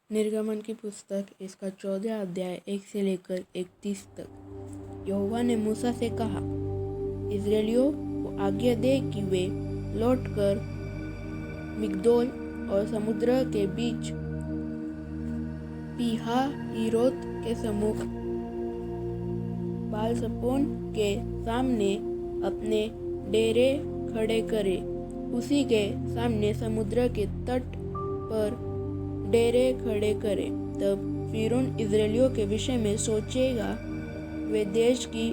निर्गमन की पुस्तक इसका 14 अध्याय 1 से लेकर 31 तक। यहोवा ने मूसा से कहा, इस्राएलियों को आज्ञा दे कि वे लौटकर मिग्दोल और समुद्र के बीच पीहाहीरोत के सम्मुख बालसपोन के सामने अपने डेरे खड़े करें। उसी के सामने समुद्र के तट पर डेरे खड़े करें। तब फिरौन इस्राएलियों के विषय में सोचेगा, वे देश की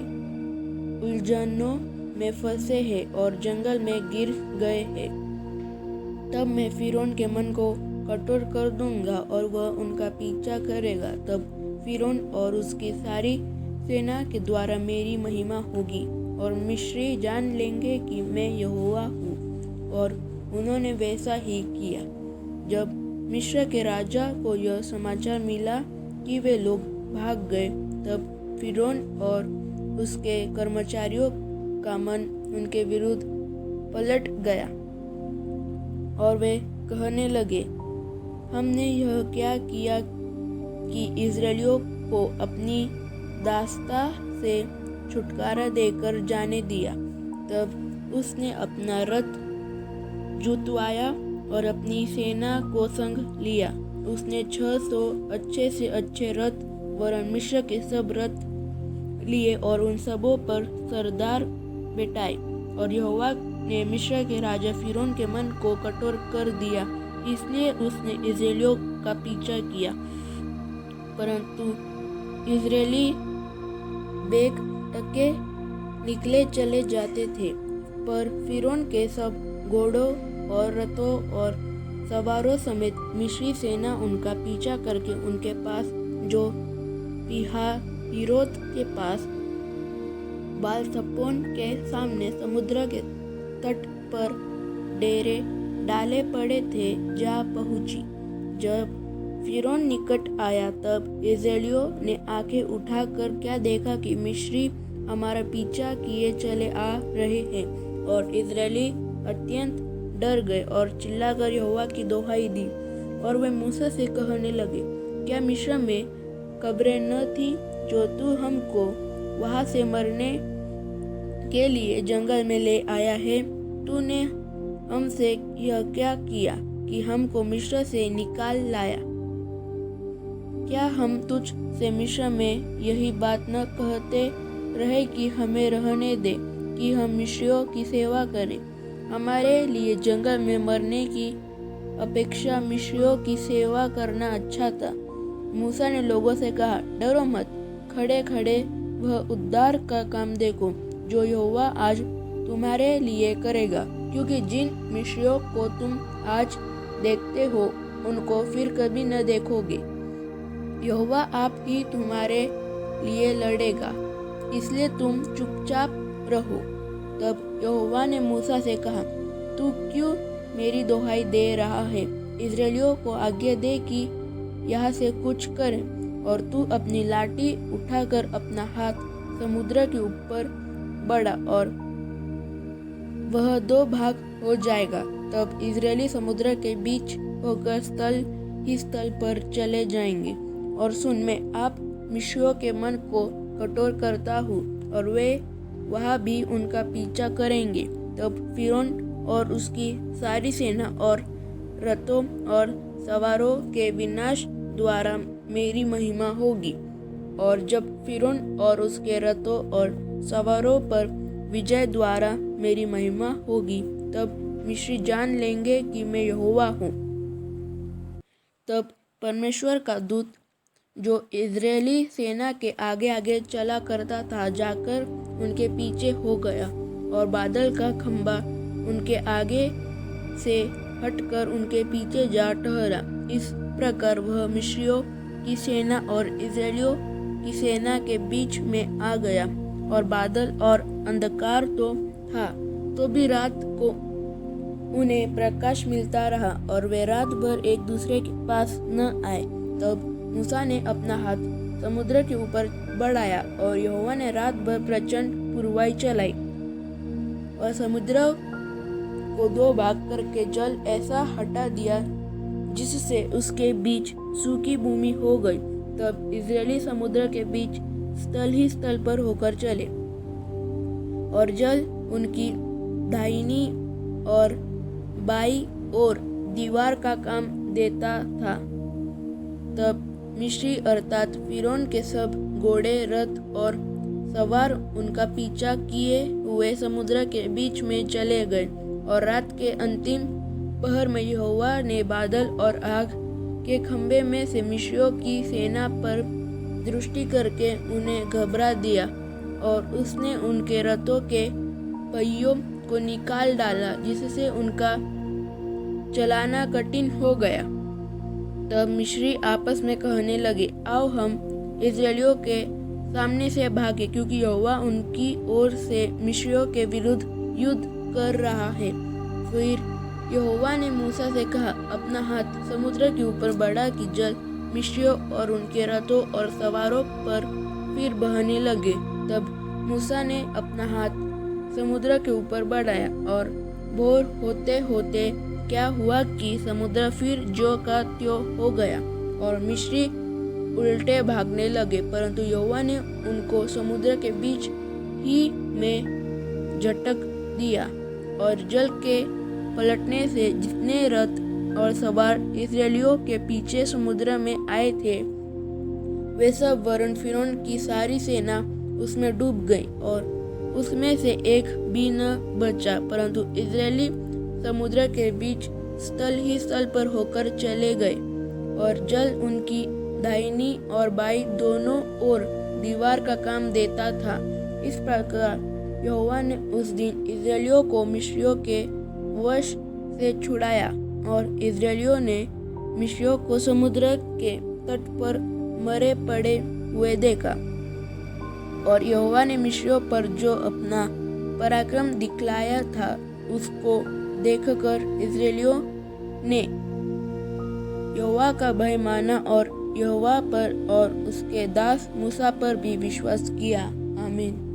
उलझनों में फंसे हैं और जंगल में गिर गए हैं। तब मैं फिरौन के मन को कठोर कर दूंगा और वह उनका पीछा करेगा। तब फिरौन और उसकी सारी सेना के द्वारा मेरी महिमा होगी और मिस्री जान लेंगे कि मैं यहोवा हूँ। और उन्होंने वैसा ही किया। जब मिस्र के राजा को यह समाचार मिला कि वे लोग भाग गए, तब फिरौन और उसके कर्मचारियों का मन उनके विरुद्ध पलट गया और वे कहने लगे, हमने यह क्या किया कि इस्राएलियों को अपनी दास्ता से छुटकारा देकर जाने दिया। तब उसने अपना रथ जुतवाया और अपनी सेना को संग लिया। उसने 600 अच्छे से अच्छे रथ वरन मिस्र के सब रथ लिए और उन सबों पर सरदार बैठाए। और यहोवा ने मिस्र के राजा फिरौन के मन को कठोर कर दिया, इसलिए उसने इस्राएलियों का पीछा किया। परंतु इस्राएली बेग टके निकले चले जाते थे। पर फिरौन के सब घोड़ों और रथों और सवारों समेत मिस्री सेना उनका पीछा करके उनके पास, जो पीहाहीरोत के पास बालसपोन के सामने समुद्र के तट पर डेरे डाले पड़े थे, जा पहुंची। जब फिरौन निकट आया, तब इस्राएलियों ने आंखें उठाकर क्या देखा कि मिस्री हमारा पीछा किए चले आ रहे हैं। और इस्राएली अत्यंत डर गए और चिल्लाकर यहोवा की दोहाई दी। और वे मूसा से कहने लगे, क्या मिस्र में कब्रें न थी जो तू हमको वहां से मरने के लिए जंगल में ले आया है? तूने हमसे यह क्या किया कि हमको मिस्र से निकाल लाया? क्या हम तुझ से मिस्र में यही बात न कहते रहे कि हमें रहने दे कि हम मिस्रियों की सेवा करें? हमारे लिए जंगल में मरने की अपेक्षा मिस्रियों की सेवा करना अच्छा था। मूसा ने लोगों से कहा, डरो मत, खड़े खड़े वह उद्धार का काम देखो जो यहोवा आज तुम्हारे लिए करेगा, क्योंकि जिन मिस्रियों को तुम आज देखते हो उनको फिर कभी न देखोगे। यहोवा आप ही तुम्हारे लिए लड़ेगा, इसलिए तुम चुपचाप रहो। तब यहोवा ने मूसा से कहा, तू क्यों मेरी दोहाई दे रहा है? इस्राएलियों को आज्ञा दे कि यहाँ से कूच करें। और तू अपनी लाठी उठाकर अपना हाथ समुद्र के ऊपर बढ़ा और वह 2 भाग हो जाएगा। तब इस्राएली समुद्र के बीच होकर स्थल ही स्थल पर चले जाएंगे। और सुन, मैं आप मिस्रियों के मन को कठोर करता हूँ और वे वहाँ भी उनका पीछा करेंगे। तब फिरौन और उसकी सारी सेना और रथों और सवारों के विनाश द्वारा मेरी महिमा होगी। और जब फिरौन और उसके रथों और सवारों पर विजय द्वारा मेरी महिमा होगी, तब मिस्री जान लेंगे कि मैं यहोवा हूँ। तब परमेश्वर का दूत जो इस्राएली सेना के आगे आगे चला करता था, जाकर उनके पीछे हो गया। और बादल का खंभा उनके आगे से हटकर उनके पीछे जा ठहरा। इस प्रकार वह मिस्रियों की सेना और इस्राएलियों की सेना के बीच में आ गया। और बादल और अंधकार तो था, तो भी रात को उन्हें प्रकाश मिलता रहा और वे रात भर एक दूसरे के पास न आए। तब मूसा ने अपना हाथ समुद्र के ऊपर बढ़ाया और यहोवा ने रात भर प्रचंड पुरवाई चलाई और समुद्र को 2 भाग करके जल ऐसा हटा दिया जिससे उसके बीच सूखी भूमि हो गई। तब इजरायली समुद्र के बीच स्थल ही स्थल पर होकर चले और जल उनकी दाहिनी और बाई ओर दीवार का काम देता था। तब मिस्री अर्थात फिरौन के सब घोड़े, रथ और सवार उनका पीछा किए हुए समुद्र के बीच में चले गए। और रात के अंतिम पहर में यहोवा ने बादल और आग के खंभे में से मिस्रियों की सेना पर दृष्टि करके उन्हें घबरा दिया और उसने उनके रथों के पहियों को निकाल डाला, जिससे उनका चलाना कठिन हो गया। तब मिस्री आपस में कहने लगे, आओ हम इजरायलियों के सामने से भागे, क्योंकि यहोवा उनकी ओर से मिस्रियों के विरुद्ध युद्ध कर रहा है। फिर यहोवा ने मूसा से कहा, अपना हाथ समुद्र के ऊपर बढ़ा कि जल मिस्रियों और उनके रथों और सवारों पर फिर बहने लगे। तब मूसा ने अपना हाथ समुद्र के ऊपर बढ़ाया और भोर होते होते क्या हुआ कि समुद्र फिर ज्यों का त्यों हो गया और मिस्री उल्टे भागने लगे। परंतु यहोवा ने उनको समुद्र के बीच ही में झटक दिया और जल के पलटने से जितने रथ और सवार इस्राएलियों के पीछे समुद्र में आए थे, वे सब वरन फिरौन की सारी सेना उसमें डूब गई और उसमें से एक भी न बचा। परंतु इस्राएली समुद्र के बीच स्थल ही स्थल पर होकर चले गए और जल उनकी दाहिनी और बाई दोनों ओर दीवार का काम देता था। इस प्रकार यहोवा ने उस दिन इस्राएलियों को मिस्रियों के वश से छुड़ाया और इस्राएलियों ने मिस्रियों को समुद्र के तट पर मरे पड़े हुए देखा। और यहोवा ने मिस्रियों पर जो अपना पराक्रम दिखलाया था, उसको देखकर इस्राएलियों ने यहोवा का भय माना और यहोवा पर और उसके दास मूसा पर भी विश्वास किया। आमीन।